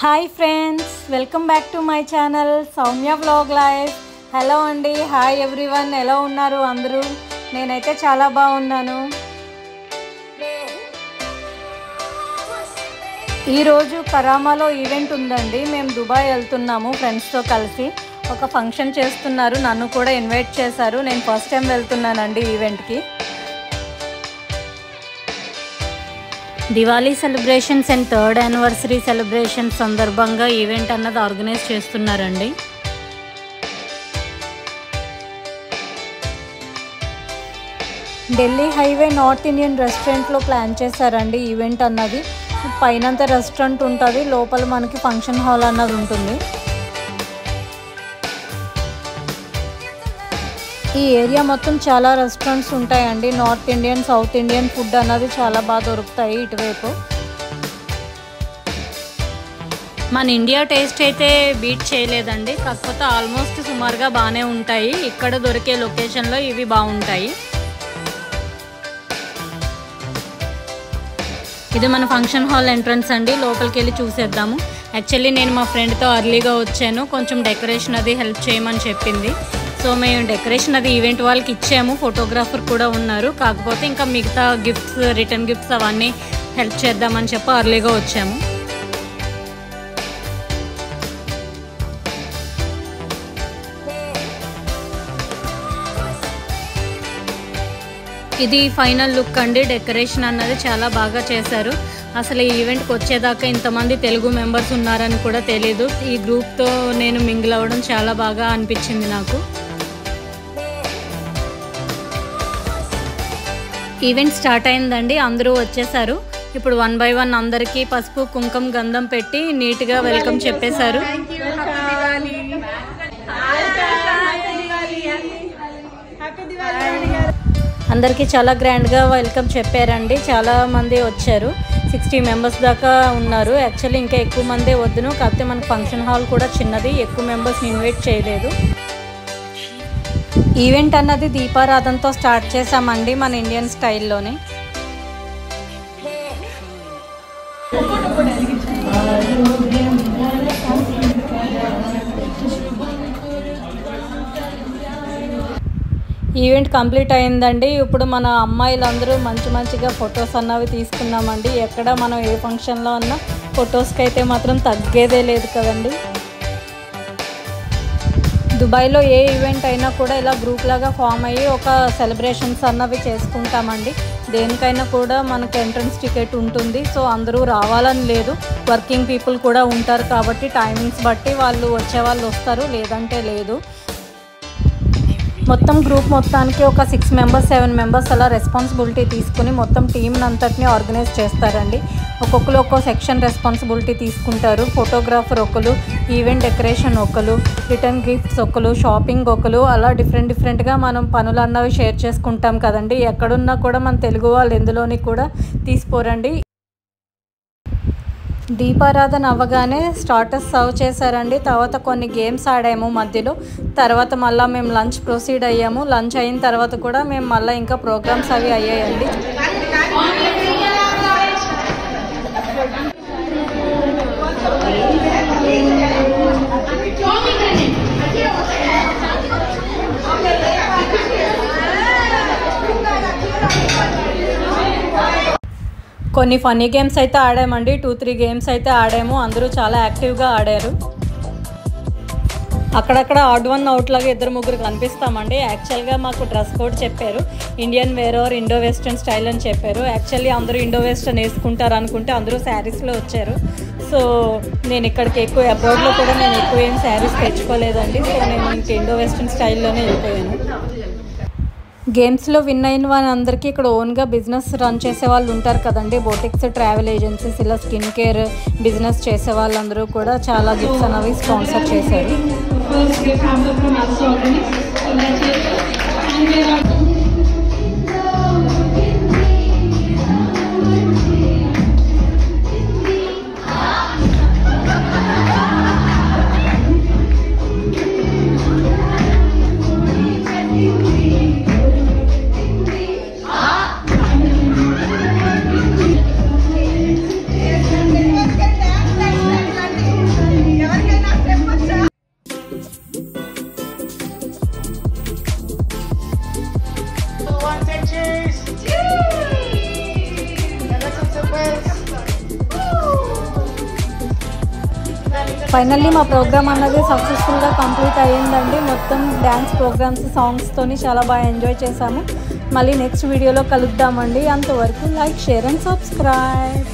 Hi friends, welcome back to my channel Soumya vlog life. Hello అండి, hi everyone. ఎలా ఉన్నారు అందరూ? నేనైతే చాలా బాగున్నాను. ఈరోజు కరామాలో ఈవెంట్ ఉందండి. మేము దుబాయ్ వెళ్తున్నాము ఫ్రెండ్స్తో కలిసి. ఒక ఫంక్షన్ చేస్తున్నారు, నన్ను కూడా ఇన్వైట్ చేశారు. నేను ఫస్ట్ టైం వెళ్తున్నానండి ఈవెంట్కి. Diwali celebrations and 3rd anniversary celebrations సందర్భంగా ఈవెంట్ అన్నది ఆర్గనైజ్ చేస్తున్నారండి. ఢిల్లీ హైవే నార్త్ ఇండియన్ రెస్టారెంట్లో ప్లాన్ చేశారండి ఈవెంట్ అన్నది. పైనంత రెస్టారెంట్ ఉంటుంది, లోపల మనకి ఫంక్షన్ హాల్ అన్నది ఉంటుంది. ఈ ఏరియా మొత్తం చాలా రెస్టారెంట్స్ ఉంటాయండి. North Indian, south Indian food అన్నది చాలా బాగా దొరుకుతాయి ఇటువైపు. మన ఇండియా టేస్ట్ అయితే బీట్ చేయలేదండి, కాకపోతే ఆల్మోస్ట్ సుమారుగా బాగానే ఉంటాయి. ఇక్కడ దొరికే లొకేషన్లో ఇవి బాగుంటాయి. ఇది మన ఫంక్షన్ హాల్ ఎంట్రన్స్ అండి. లోపలికి వెళ్ళి చూసేద్దాము. యాక్చువల్లీ నేను మా ఫ్రెండ్తో అర్లీగా వచ్చాను, కొంచెం డెకరేషన్ అది హెల్ప్ చేయమని చెప్పింది. సో మేము డెకరేషన్ అది ఈవెంట్ వాళ్ళకి ఇచ్చాము. ఫోటోగ్రాఫర్ కూడా ఉన్నారు. కాకపోతే ఇంకా మిగతా గిఫ్ట్స్, రిటర్న్ గిఫ్ట్స్ అవన్నీ హెల్ప్ చేద్దామని చెప్పి అర్లీగా వచ్చాము. ఇది ఫైనల్ లుక్ అండి. డెకరేషన్ అన్నది చాలా బాగా చేశారు. అసలు ఈ ఈవెంట్కి వచ్చేదాకా ఇంతమంది తెలుగు మెంబర్స్ ఉన్నారని కూడా తెలీదు. ఈ గ్రూప్తో నేను మింగిల్ అవ్వడం చాలా బాగా అనిపించింది నాకు. ఈవెంట్ స్టార్ట్ అయిందండి, అందరూ వచ్చేసారు. ఇప్పుడు 1 by 1 అందరికీ పసుపు, కుంకుమ, గంధం పెట్టి నీట్గా వెల్కమ్ చెప్పేశారు. అందరికీ చాలా గ్రాండ్గా వెల్కమ్ చెప్పారండి. చాలా మంది వచ్చారు, 60 మెంబర్స్ దాకా ఉన్నారు. యాక్చువల్లీ ఇంకా ఎక్కువ మందే వద్దును, కాకపోతే మన ఫంక్షన్ హాల్ కూడా చిన్నది, ఎక్కువ మెంబర్స్ని ఇన్వైట్ చేయలేదు. ఈవెంట్ అన్నది దీపారాధనతో స్టార్ట్ చేసామండి మన ఇండియన్ స్టైల్లోనే. ఈవెంట్ కంప్లీట్ అయిందండి. ఇప్పుడు మన అమ్మాయిలందరూ మంచిగా ఫొటోస్ అన్నవి తీసుకున్నామండి. ఎక్కడ మనం ఏ ఫంక్షన్లో అన్నా ఫొటోస్కి అయితే మాత్రం తగ్గేదే లేదు కదండి. దుబాయ్లో ఏ ఈవెంట్ అయినా కూడా ఇలా గ్రూప్ లాగా ఫామ్ అయ్యి ఒక సెలబ్రేషన్స్ అన్నవి చేసుకుంటామండి. దేనికైనా కూడా మనకు ఎంట్రన్స్ టికెట్ ఉంటుంది. సో అందరూ రావాలని లేదు, వర్కింగ్ పీపుల్ కూడా ఉంటారు కాబట్టి టైమింగ్స్ బట్టి వాళ్ళు వచ్చే వాళ్ళు వస్తారు, లేదంటే లేదు. మొత్తం గ్రూప్ మొత్తానికి ఒక 6 మెంబర్స్ 7 మెంబర్స్ అలా రెస్పాన్సిబిలిటీ తీసుకుని మొత్తం టీంని అంతటినీ ఆర్గనైజ్ చేస్తారండి. ఒక్కొక్కరు ఒక్కో సెక్షన్ రెస్పాన్సిబిలిటీ తీసుకుంటారు. ఫోటోగ్రాఫర్ ఒకరు, ఈవెంట్ డెకరేషన్ ఒకరు, రిటర్న్ గిఫ్ట్స్ ఒకరు, షాపింగ్ ఒకరు, అలా డిఫరెంట్గా మనం పనులు అన్నవి షేర్ చేసుకుంటాం కదండి. ఎక్కడున్నా కూడా మన తెలుగు వాళ్ళు ఎందులోని కూడా తీసిపోరండి. దీపారాధన అవ్వగానే స్టార్టర్స్ సర్వ్ చేశారండి. తర్వాత కొన్ని గేమ్స్ ఆడాము మధ్యలో. తర్వాత మళ్ళీ మేము లంచ్ ప్రొసీడ్ అయ్యాము. లంచ్ అయిన తర్వాత కూడా మేము మళ్ళీ ఇంకా ప్రోగ్రామ్స్ అవి అయ్యాయండి. కొన్ని ఫన్నీ గేమ్స్ అయితే ఆడామండి. 2-3 గేమ్స్ అయితే ఆడాము. అందరూ చాలా యాక్టివ్గా ఆడారు. అక్కడక్కడ ఆడ్ వన్ అవుట్ లాగా 2-3 కనిపిస్తామండి. యాక్చువల్గా మాకు డ్రెస్ కోడ్ చెప్పారు, Indian wear or Indo western style అని చెప్పారు. యాక్చువల్లీ అందరూ ఇండో వెస్టర్న్ వేసుకుంటారు అనుకుంటే అందరూ శారీస్లో వచ్చారు. సో నేను ఇక్కడికి ఎక్కువ అబ్రాడ్లో కూడా నేను ఎక్కువ ఏం శారీస్ తెచ్చుకోలేదండి. సో నేను ఇంక ఇండో వెస్టర్న్ స్టైల్లోనే వెళ్ళిపోయాను. గేమ్స్లో విన్ అయిన వాళ్ళందరికీ ఇక్కడ ఓన్గా బిజినెస్ రన్ చేసే వాళ్ళు ఉంటారు కదండి. బోటిక్స్, ట్రావెల్ ఏజెన్సీస్, ఇలా స్కిన్ కేర్ బిజినెస్ చేసే వాళ్ళందరూ కూడా చాలా గిఫ్ట్స్ అనేవి స్పాన్సర్ చేశారు. ఫైనల్లీ మా ప్రోగ్రామ్ అన్నది సక్సెస్ఫుల్గా కంప్లీట్ అయ్యిందండి. మొత్తం డ్యాన్స్ ప్రోగ్రామ్స్ సాంగ్స్తోని చాలా బాగా ఎంజాయ్ చేశాము. మళ్ళీ నెక్స్ట్ వీడియోలో కలుద్దామండి. అంతవరకు లైక్, షేర్ అండ్ సబ్స్క్రైబ్.